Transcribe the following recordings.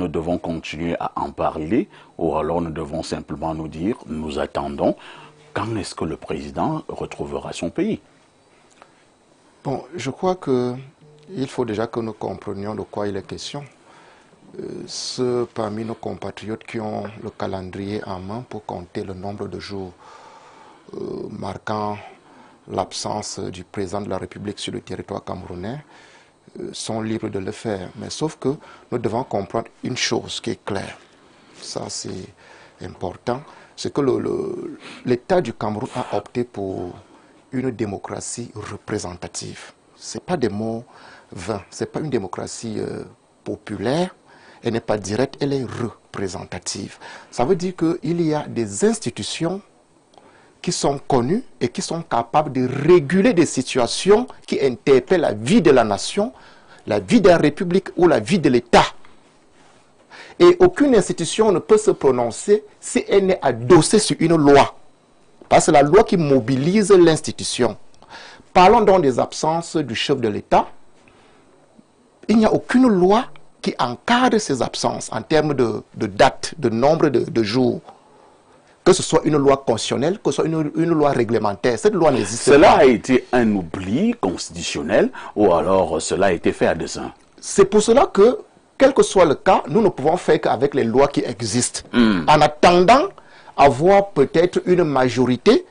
nous devons continuer à en parler ou alors nous devons simplement nous dire, nous attendons, quand est-ce que le président retrouvera son pays? Bon, je crois qu'il faut déjà que nous comprenions de quoi il est question. Ceux parmi nos compatriotes qui ont le calendrier en main pour compter le nombre de jours marquant l'absence du président de la République sur le territoire camerounais sont libres de le faire. Mais sauf que nous devons comprendre une chose qui est claire. Ça, c'est important. C'est que l'État du Cameroun a opté pour une démocratie représentative. Ce n'est pas des mots vains. Ce n'est pas une démocratie populaire. Elle n'est pas directe, elle est représentative. Ça veut dire qu'il y a des institutions qui sont connues et qui sont capables de réguler des situations qui interpellent la vie de la nation, la vie de la République ou la vie de l'État. Et aucune institution ne peut se prononcer si elle n'est adossée sur une loi. Parce que c'est la loi qui mobilise l'institution. Parlons donc des absences du chef de l'État. Il n'y a aucune loi qui encadre ces absences en termes de date, de nombre de jours. Que ce soit une loi constitutionnelle, que ce soit une loi réglementaire. Cette loi n'existe pas. Cela a été un oubli constitutionnel ou alors cela a été fait à dessein? C'est pour cela que, quel que soit le cas, nous ne pouvons faire qu'avec les lois qui existent. En attendant avoir peut-être une majorité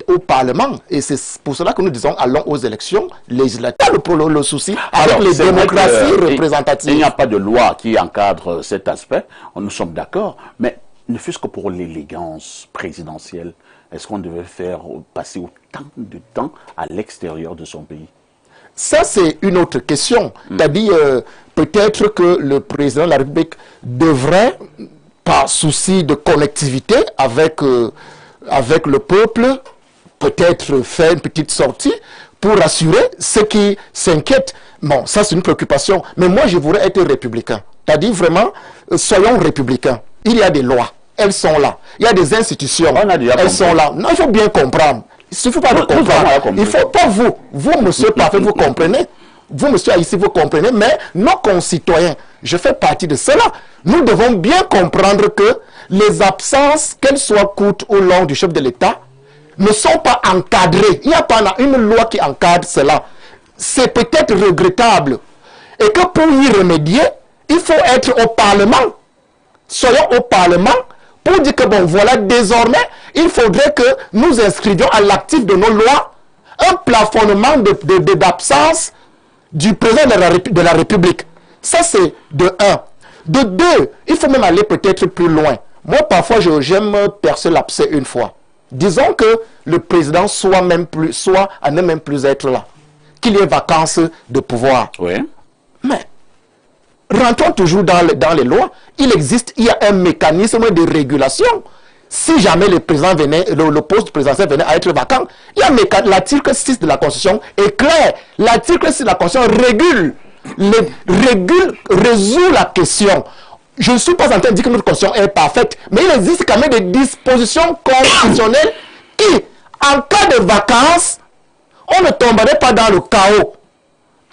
au Parlement. Et c'est pour cela que nous disons allons aux élections législatives. Le souci avec les démocraties représentatives. Il n'y a pas de loi qui encadre cet aspect. Nous sommes d'accord. Mais ne fût-ce que pour l'élégance présidentielle, est-ce qu'on devait faire passer autant de temps à l'extérieur de son pays? Ça, c'est une autre question. C'est-à-dire, peut-être que le président de la République devrait, par souci de connectivité avec le peuple, peut-être faire une petite sortie pour rassurer ceux qui s'inquiètent. Bon, ça c'est une préoccupation. Mais moi, je voudrais être républicain. C'est-à-dire vraiment, soyons républicains. Il y a des lois, elles sont là. Il y a des institutions, elles sont là. Non, il faut bien comprendre. Il ne suffit pas de comprendre. Il ne faut pas vous, monsieur parfait, vous comprenez. Vous, monsieur ici, vous comprenez. Mais nos concitoyens, je fais partie de cela. Nous devons bien comprendre que les absences, qu'elles soient courtes ou longues du chef de l'État, ne sont pas encadrées. Il n'y a pas une loi qui encadre cela. C'est peut-être regrettable. Et que pour y remédier, il faut être au Parlement. Soyons au Parlement pour dire que, bon, voilà, désormais, il faudrait que nous inscrivions à l'actif de nos lois un plafonnement d'absence du président de la République. Ça, c'est de un. De deux, il faut même aller peut-être plus loin. Moi, parfois, j'aime percer l'abcès une fois. Disons que le président soit à ne même plus être là. Qu'il y ait vacances de pouvoir. Oui. Mais rentrons toujours dans les lois. Il y a un mécanisme de régulation. Si jamais le président le poste présidentiel venait à être vacant, il y a l'article 6 de la Constitution est clair. L'article 6 de la Constitution résout la question. Je ne suis pas en train de dire que notre Constitution est parfaite, mais il existe quand même des dispositions constitutionnelles qui, en cas de vacances, on ne tomberait pas dans le chaos.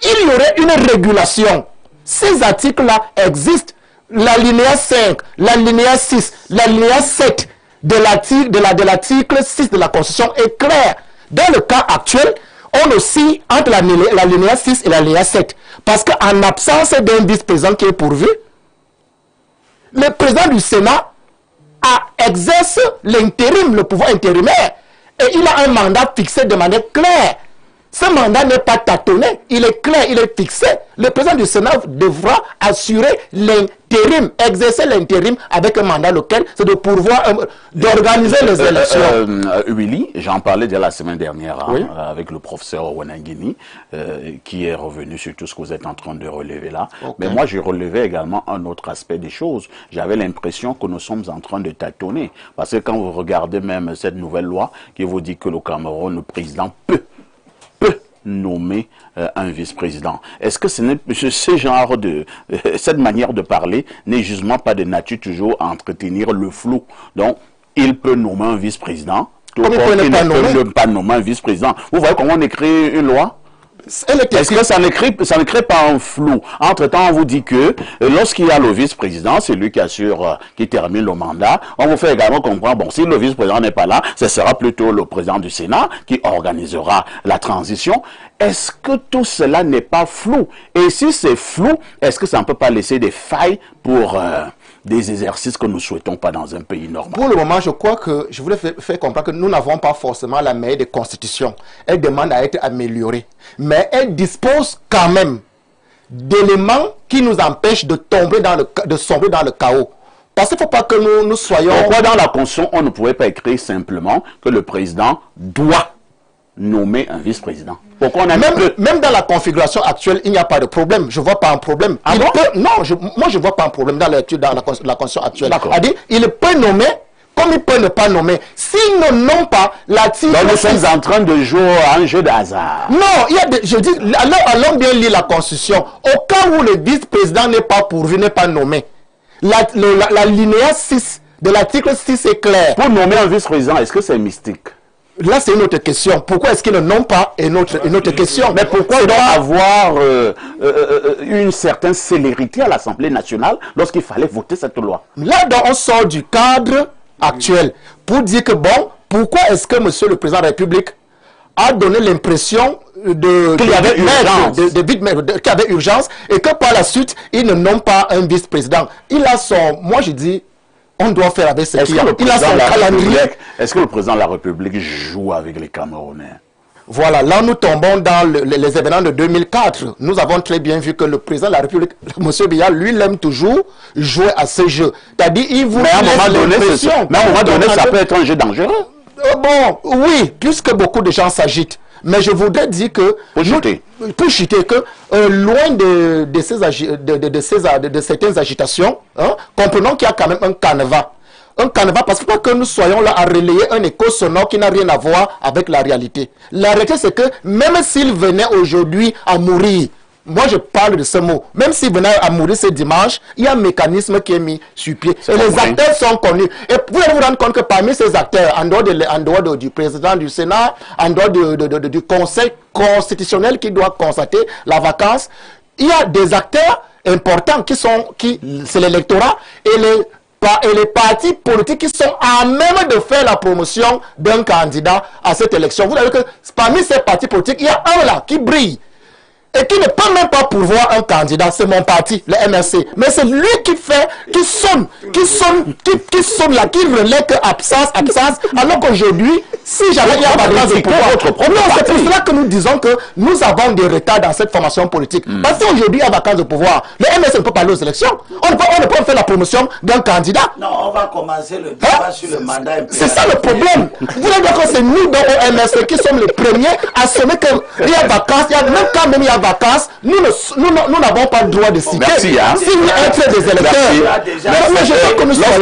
Il y aurait une régulation. Ces articles-là existent. L'alinéa 5, l'alinéa 6, l'alinéa 7 de l'article 6 de la Constitution est clair. Dans le cas actuel, on oscille entre l'alinéa 6 et l'alinéa 7. Parce qu'en absence d'un vice-président qui est pourvu, le président du Sénat exerce l'intérim, le pouvoir intérimaire. Et il a un mandat fixé de manière claire. Ce mandat n'est pas tâtonné, il est clair, il est fixé. Le président du Sénat devra assurer l'intérim, exercer l'intérim avec un mandat lequel c'est de pouvoir d'organiser les élections. Willy, j'en parlais déjà la semaine dernière Oui. avec le professeur Wanangini qui est revenu sur tout ce que vous êtes en train de relever là. Okay. Mais moi, je relevais également un autre aspect des choses. J'avais l'impression que nous sommes en train de tâtonner. Parce que quand vous regardez même cette nouvelle loi qui vous dit que le Cameroun, le président peut nommer un vice-président. Est-ce que cette manière de parler n'est justement pas de nature toujours à entretenir le flou? Donc, il peut nommer un vice-président, tout comme il ne peut pas nommer un vice-président. Vous voyez comment on écrit une loi? Est-ce que ça ne crée pas un flou? Entre-temps, on vous dit que lorsqu'il y a le vice-président, c'est lui qui assure, qui termine le mandat. On vous fait également comprendre, bon, si le vice-président n'est pas là, ce sera plutôt le président du Sénat qui organisera la transition. Est-ce que tout cela n'est pas flou? Et si c'est flou, est-ce que ça ne peut pas laisser des failles pour des exercices que nous ne souhaitons pas dans un pays normal? Pour le moment, je crois que je voulais faire comprendre que nous n'avons pas forcément la meilleure des constitutions. Elle demande à être améliorée. Mais elle dispose quand même d'éléments qui nous empêchent de sombrer dans le chaos. Parce qu'il ne faut pas que nous soyons... Pourquoi dans la Constitution, on ne pouvait pas écrire simplement que le président doit nommer un vice-président? Pourquoi on a même dans la configuration actuelle, il n'y a pas de problème. Je ne vois pas un problème. Ah bon? Moi, je ne vois pas un problème dans la Constitution actuelle. C'est-à-dire, il peut nommer comme il peut ne pas nommer. S'il ne nomme pas, l'article... Donc nous sommes en train de jouer à un jeu de hasard. Non, je dis, allons bien lire la Constitution. Au cas où le vice-président n'est pas pourvu, n'est pas nommé, la linéa 6 de l'article 6 est clair. Pour nommer un vice-président, est-ce que c'est mystique? Là, c'est une autre question. Pourquoi est-ce qu'il ne nomme pas une autre question? Mais pourquoi il doit avoir une certaine célérité à l'Assemblée nationale lorsqu'il fallait voter cette loi? Là, on sort du cadre actuel pour dire que, bon, pourquoi est-ce que monsieur le président de la République a donné l'impression qu'il y avait urgence et que par la suite, il ne nomme pas un vice-président. Il a son... Moi, je dis... On doit faire avec ce qu'il a. Il a son calendrier. Est-ce que le président de la République joue avec les Camerounais? Voilà, là nous tombons dans les événements de 2004. Nous avons très bien vu que le président de la République, M. Biya, lui, il aime toujours jouer à ce jeu. C'est-à-dire, il vous... Mais à un moment donné, ça peut être un jeu dangereux. Bon, oui, puisque beaucoup de gens s'agitent. Mais je voudrais dire que... Pour chuter, que loin de certaines agitations, hein, comprenons qu'il y a quand même un canevas. Un canevas, parce que nous soyons là à relayer un écho sonore qui n'a rien à voir avec la réalité. La réalité, c'est que même s'il venait aujourd'hui à mourir, moi je parle de ce mot, même s'il venait à mourir ce dimanche, il y a un mécanisme qui est mis sur pied. Et les acteurs sont connus. Et vous allez vous rendre compte que parmi ces acteurs, en dehors du président du Sénat, en dehors du Conseil constitutionnel qui doit constater la vacance, il y a des acteurs importants c'est l'électorat et les partis politiques qui sont à même de faire la promotion d'un candidat à cette élection. Vous savez que parmi ces partis politiques, il y a un là qui brille et qui ne peut même pas pourvoir un candidat, c'est mon parti, le MRC. Mais c'est lui qui sonne là, qui relaie que absence, alors qu'aujourd'hui, si jamais il y a vacance de pouvoir, non, c'est pour cela que nous disons que nous avons des retards dans cette formation politique. Parce qu'aujourd'hui, il y a vacance de pouvoir. Le MRC ne peut pas aller aux élections. On ne peut pas faire la promotion d'un candidat. Non, on va commencer le débat sur le mandat impérial. C'est ça le problème. Vous voulez dire que c'est nous, dans le MRC, qui sommes les premiers à assumer qu'il y a vacance, même quand même il y a vacances, nous n'avons pas le droit de citer. Merci, hein. Si nous être des électeurs, mais je veux que nous soyons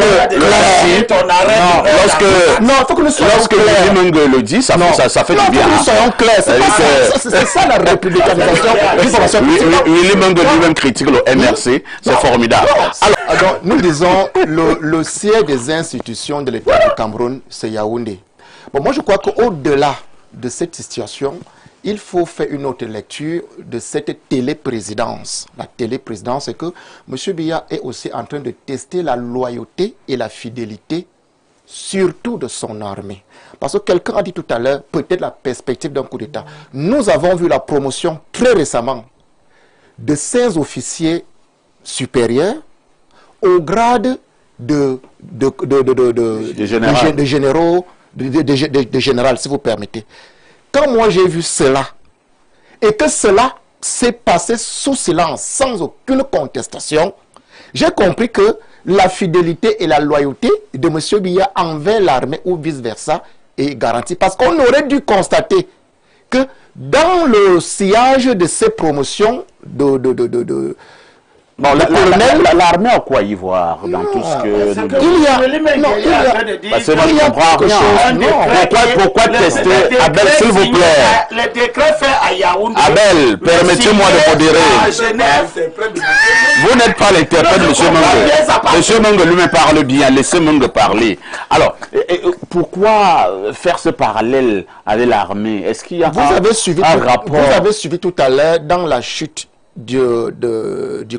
non, il faut que nous soyons lorsque Willy le dit, ça fait du bien. Il faut que nous soyons clairs. C'est ça la républicanisation. Willy Mengue lui-même critique le MRC, c'est formidable. Alors, nous disons, le siège des institutions de l'État du Cameroun, c'est Yaoundé. Bon, moi je crois qu'au-delà de cette situation, il faut faire une autre lecture de cette téléprésidence. La téléprésidence, c'est que M. Biya est aussi en train de tester la loyauté et la fidélité, surtout de son armée. Parce que quelqu'un a dit tout à l'heure, peut-être la perspective d'un coup d'État. Nous avons vu la promotion très récemment de 16 officiers supérieurs au grade de général, si vous permettez. Quand moi j'ai vu cela, et que cela s'est passé sous silence, sans aucune contestation, j'ai compris que la fidélité et la loyauté de M. Biya envers l'armée ou vice-versa est garantie. Parce qu'on aurait dû constater que dans le sillage de ces promotions Bon, l'armée a quoi y voir dans tout ce que nous disons? Il y a... Parce que moi, je ne comprends rien. Pourquoi tester? Abel, s'il vous plaît. Le décret fait à Yaoundé. Abel, permettez-moi de modérer. Vous n'êtes pas l'interprète de M. Menge. M. Menge lui-même parle bien. Laissez Menge parler. Alors, pourquoi faire ce parallèle avec l'armée? Est-ce qu'il y a un rapport? Vous avez suivi tout à l'heure dans la chute du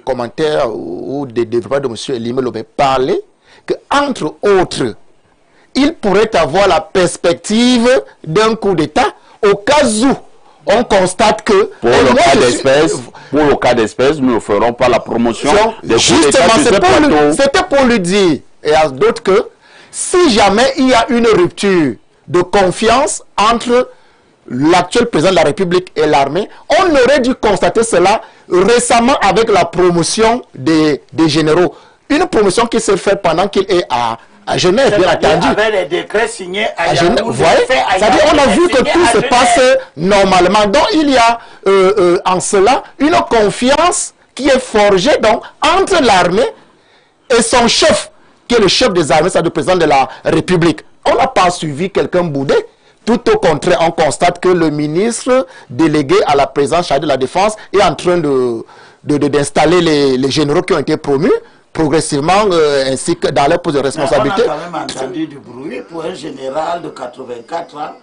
commentaire ou des développements de M. Elimé Lobé parler que, entre autres, il pourrait avoir la perspective d'un coup d'État au cas où on constate que... Pour le cas d'espèce, nous ne ferons pas la promotion des coups d'État sur ce plateau. C'était pour lui dire, et à d'autres, que si jamais il y a une rupture de confiance entre l'actuel président de la République et l'armée, on aurait dû constater cela récemment avec la promotion des généraux. Une promotion qui s'est faite pendant qu'il est à Genève, bien entendu. Avec les décrets signés à Genève. Vous voyez, c'est-à-dire on a vu que tout se passe normalement. Donc il y a en cela une confiance qui est forgée donc, entre l'armée et son chef, qui est le chef des armées, c'est le président de la République. On n'a pas suivi quelqu'un bouder. Tout au contraire, on constate que le ministre délégué à la présidence chargée de la défense est en train d'installer les généraux qui ont été promus progressivement, ainsi que dans leur poste de responsabilité. On a quand même entendu du bruit pour un général de 84 ans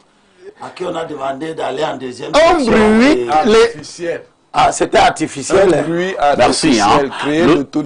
à qui on a demandé d'aller en deuxième section. Un bruit Ah, c'était artificiel. Un bruit artificiel créé de tout